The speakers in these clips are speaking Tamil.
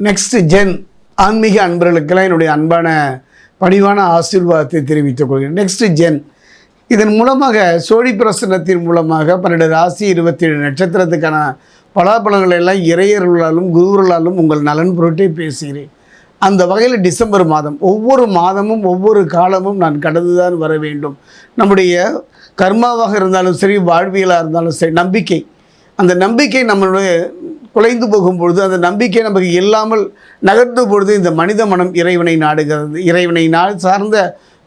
நெக்ஸ்ட் ஜென் ஆன்மீக அன்பர்களுக்கெல்லாம் என்னுடைய அன்பான பணிவான ஆசீர்வாதத்தை தெரிவித்துக் கொள்கிறேன். நெக்ஸ்ட் ஜென் இதன் மூலமாக சோழி பிரசன்னத்தின் மூலமாக 12 ராசி 27 நட்சத்திரத்துக்கான பலாபலங்களை எல்லாம் இறையர்களாலும் குருவர்களாலும் உங்கள் நலன் பொருட்டே பேசுகிறேன். அந்த வகையில் டிசம்பர் மாதம் ஒவ்வொரு மாதமும் ஒவ்வொரு காலமும் நான் கடந்துதான் வர வேண்டும். நம்முடைய கர்மாவாக இருந்தாலும் சரி, வாழ்வியலாக இருந்தாலும் சரி, நம்பிக்கை, அந்த நம்பிக்கை நம்மளுடைய குலைந்து போகும்பொழுது, அந்த நம்பிக்கை நமக்கு இல்லாமல் நகர்ந்த பொழுது இந்த மனித மனம் இறைவனை நாடுகிறது. இறைவனை சார்ந்த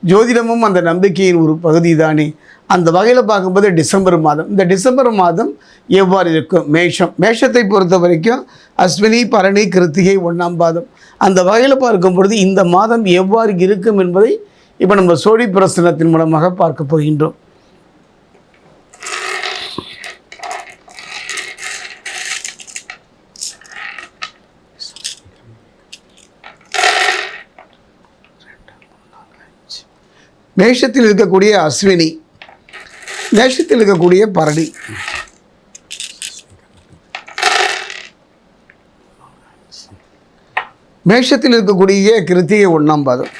ஜோதிடமும் அந்த நம்பிக்கையின் ஒரு பகுதி தானே. அந்த வகையில் பார்க்கும்போது டிசம்பர் மாதம், இந்த டிசம்பர் மாதம் எவ்வாறு இருக்கும்? மேஷத்தை பொறுத்த வரைக்கும் அஸ்வினி, பரணி, கிருத்திகை 1ஆம் பாதம். அந்த வகையில் பார்க்கும் பொழுது இந்த மாதம் எவ்வாறு இருக்கும் என்பதை இப்போ நம்ம சோழி பிரசனத்தின் மூலமாக பார்க்க போகின்றோம். மேஷத்தில் இருக்கக்கூடிய அஸ்வினி, மேஷத்தில் இருக்கக்கூடிய பரணி, மேஷத்தில் இருக்கக்கூடிய கிருத்திகை 1ஆம் பாதம்,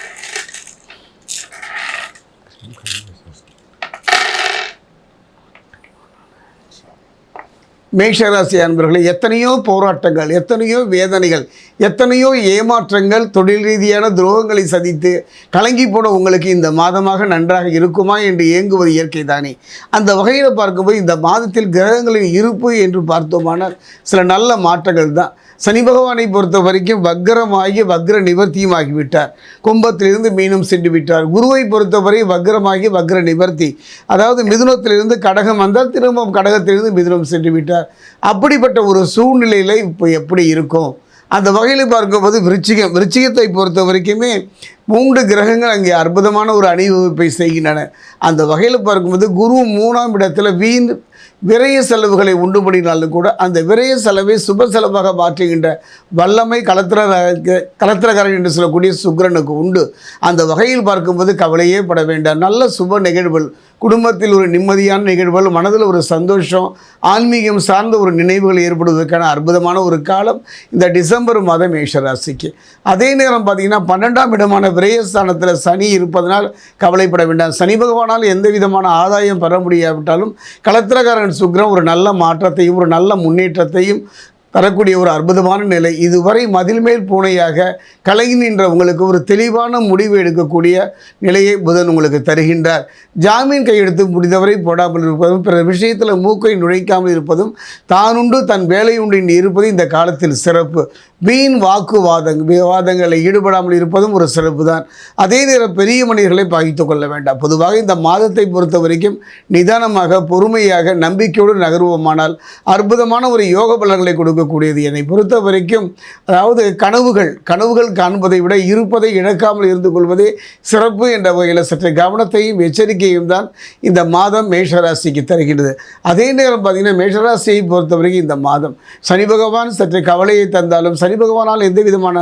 மேஷராசி அன்பர்களே, எத்தனையோ போராட்டங்கள், எத்தனையோ வேதனைகள், எத்தனையோ ஏமாற்றங்கள், தொழில் ரீதியான துரோகங்களை சந்தித்து கலங்கி போன உங்களுக்கு இந்த மாதமாக நன்றாக இருக்குமா என்று ஏங்குவது இயற்கை தானே. அந்த வகையில் பார்க்கும்போது இந்த மாதத்தில் கிரகங்களின் இருப்பு என்று பார்த்தோமானால் சில நல்ல மாற்றங்கள் தான். சனி பகவானை பொறுத்த வரைக்கும் வக்ரமாகி வக்ர நிவர்த்தியும் ஆகிவிட்டார். கும்பத்திலிருந்து மீனம் சென்று விட்டார். குருவை பொறுத்தவரை வக்ரமாகி வக்ர நிவர்த்தி, அதாவது மிதுனத்திலிருந்து கடகம் வந்தால் திரும்பவும் கடகத்திலிருந்து மிதுனம் சென்று விட்டார். அப்படிப்பட்ட ஒரு சூழ்நிலையில் இப்போ எப்படி இருக்கும்? அந்த வகையில் பார்க்கும்போது விருச்சிகத்தை பொறுத்த வரைக்குமே 3 கிரகங்கள் அங்கே அற்புதமான ஒரு அணிவகுப்பை செய்கின்றன. அந்த வகையில் பார்க்கும்போது குரு 3ஆம் இடத்துல விரய செலவுகளை உண்டு பண்ணினாலும் கூட அந்த விரய செலவை சுப செலவாக மாற்றுகின்ற வல்லமை கலத்திரக்காரன் என்று சொல்லக்கூடிய சுக்கிரனுக்கு உண்டு. அந்த வகையில் பார்க்கும்போது கவலையே பட வேண்டாம். நல்ல சுப நிகழ்வுகள், குடும்பத்தில் ஒரு நிம்மதியான நிகழ்வுகள், மனதில் ஒரு சந்தோஷம், ஆன்மீகம் சார்ந்த ஒரு நினைவுகள் ஏற்படுவதற்கான அற்புதமான ஒரு காலம் இந்த டிசம்பர் மாதம் மேஷராசிக்கு. அதே நேரம் பார்த்திங்கன்னா 12ஆம் இடமான விரயஸ்தானத்தில் சனி இருப்பதனால் கவலைப்பட வேண்டாம். சனி பகவானால் எந்த விதமான ஆதாயம் பெற முடியாவிட்டாலும் கலத்திரக்காரன் சுக்கிரன் ஒரு நல்ல மாற்றத்தையும் ஒரு நல்ல முன்னேற்றத்தையும் தரக்கூடிய ஒரு அற்புதமான நிலை. இதுவரை மதில் மேல் பூனையாக கலங்கி நின்ற உங்களுக்கு ஒரு தெளிவான முடிவு எடுக்கக்கூடிய நிலையை புதன் உங்களுக்கு தருகின்றார். ஜாமீன் கையெழுத்து முடிந்தவரை போடாமல் இருப்பதும், பிற விஷயத்தில் மூக்கை நுழைக்காமல் இருப்பதும், தானுண்டு தன் வேலை உண்டு என்று இருப்பது இந்த காலத்தில் சிறப்பு. வீண் விவாதங்களில் ஈடுபடாமல் இருப்பதும் ஒரு சிறப்பு தான். அதே நேரம் பெரிய மனிதர்களை பகித்து கொள்ள வேண்டாம். பொதுவாக இந்த மாதத்தை பொறுத்த வரைக்கும் நிதானமாக பொறுமையாக நம்பிக்கையோடு நகர்வோமானால் அற்புதமான ஒரு யோக பலன்களை கொடுக்கக்கூடியது. என்னை பொறுத்த வரைக்கும் அதாவது கனவுகள் காண்பதை விட இருப்பதை இழக்காமல் இருந்து கொள்வதே சிறப்பு என்ற வகையில் சற்று கவனத்தையும் எச்சரிக்கையும் தான் இந்த மாதம் மேஷராசிக்கு தருகின்றது. அதே நேரம் பார்த்திங்கன்னா மேஷராசியை பொறுத்த வரைக்கும் இந்த மாதம் சனி பகவான் சற்று கவலையை தந்தாலும் சனி பகவானால் எந்த விதமான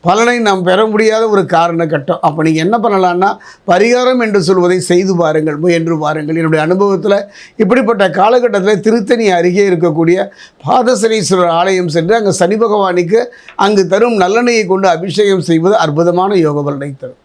பலனை நாம் பெற முடியாத ஒரு காரண கட்டம். அப்போ நீங்கள் என்ன பண்ணலான்னா பரிகாரம் என்று சொல்வதை செய்து பாருங்கள், முயன்று பாருங்கள். என்னுடைய அனுபவத்தில் இப்படிப்பட்ட காலகட்டத்தில் திருத்தணி அருகே இருக்கக்கூடிய பாதசனீஸ்வரர் ஆலயம் சென்று அங்கே சனி பகவானுக்கு அங்கு தரும் நல்லெண்ணெயை கொண்டு அபிஷேகம் செய்வது அற்புதமான யோக பலனை தரும்.